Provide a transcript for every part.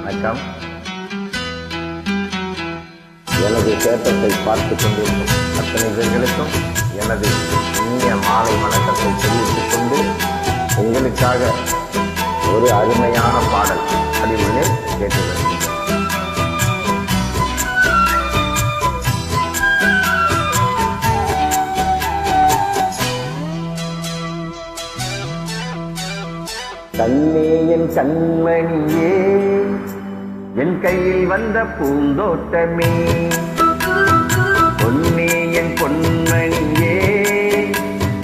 வணக்கம். எனது தேட்டத்தை பார்த்து கொண்டிருக்கும் அத்தனை பேர்களுக்கும் எனது இனிய மாலை வணக்கத்தை தெரிவித்துக் கொண்டு உங்களுக்காக ஒரு அருமையான பாடல் அதிலே கேட்டுள்ளேன். கண்ணே என் கண்மணியே, என் கையில் வந்த பூந்தோட்டமே, பொன்னே என் பொன்மணியே,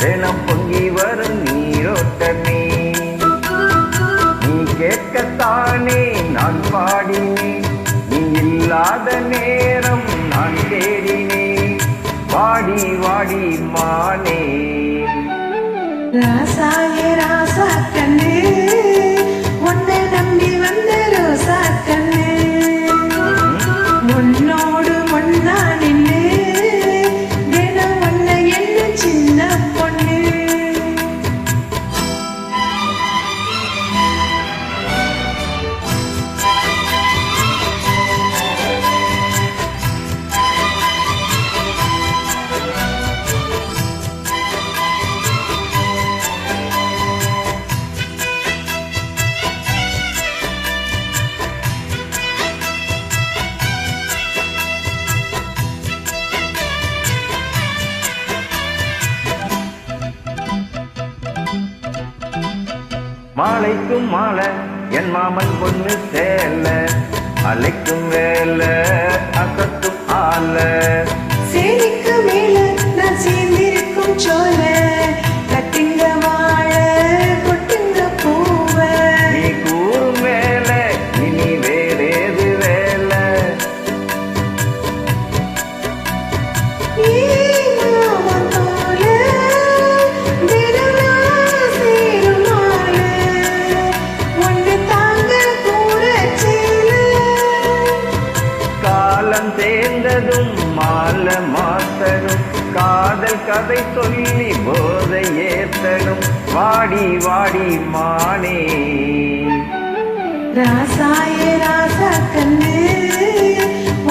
தினம் பொங்கி வரும் நீரோட்டமே, நீ கேட்கத்தானே நான் பாடினேன், நீ இல்லாத நேரம் நான் தேடினேன், வாடி வாடி மானே. ராசாயே ராசா கண்ணே, உன்னை நம்பி வந்த ரோசா கண்ணே, உன்னோடு ஒன்னா நின்று தினம் உன்னை என்ன சின்ன பொண்ணு. மாலைக்கும் மாலை என் மாமன் பொண்ணு சேல, அலைக்கும் வேலை அசத்தும் ஆல, சேரிக்கு மேல நான் சேர்ந்திருக்கும் சோல, கட்டுங்க வாழ கொட்டுங்க பூவ, நீ கூறும் வேலை இனி வேறேது வேலை, சேர்ந்ததும் மால மாத்தனும், காதல் கதை சொல்லி போதை ஏத்தனும், வாடி வாடி மானே. ராசாயே ராசா கண்ணு,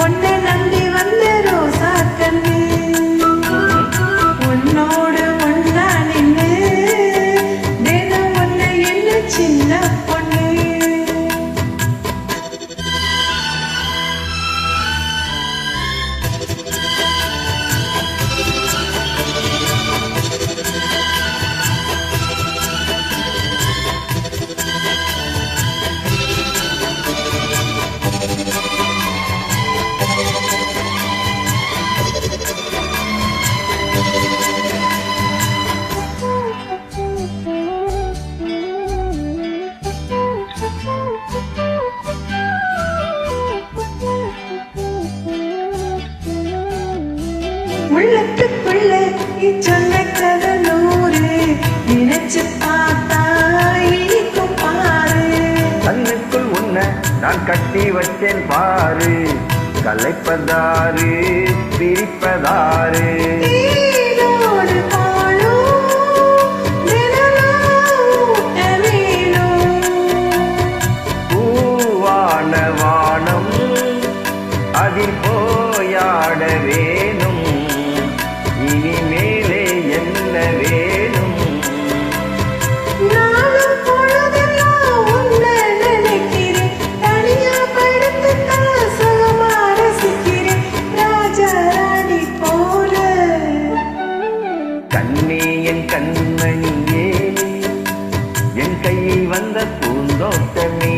உன்னை நம்பி வந்த ரோசா கண்ணு, உன்னோடு ஒன்னா நின்று தினம் உன்னை என்ன சின்ன பொண்ணு. உள்ளத்துக்குள்ள சொன்ன கதை நூறு, நினைச்சு பார்த்தா இனிக்கும் பாரு, கண்ணுக்குள் உன்னை நான் கட்டி வச்சேன் பாரு, கலைப்பதாரு பிரிப்பதாரு, ஈரோடு பாலும் நிழலும் வேணும், பூவான வானம் அதில் போயாட வேணும், இனிமேலே என்ன வேணும், நானும் பொழுதெல்லாம் உன்னை நினைக்கிறேன், தனியா படுத்துத்தான் சுகமா ரசிக்கிறேன், ராஜா ராணி போல. கண்ணே என் கண்மணியே, என் கையில் வந்த பூந்தோட்டமே,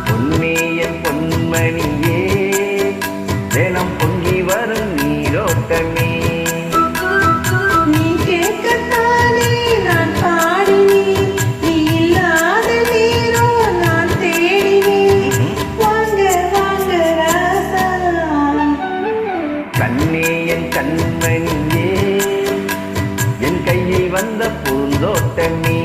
பொன்னே என் பொன்மணியே, தினம் பொங்கி வரும் நீரோட்டமே, நீ கேட்கத்தானே நான் பாடினேன், நீ இல்லாத நேரம் நான் தேடினேன், வாங்க வாங்க ராசா. கண்ணே என் கண்மணியே, என் கையில் வந்த பூந்தோட்டமே.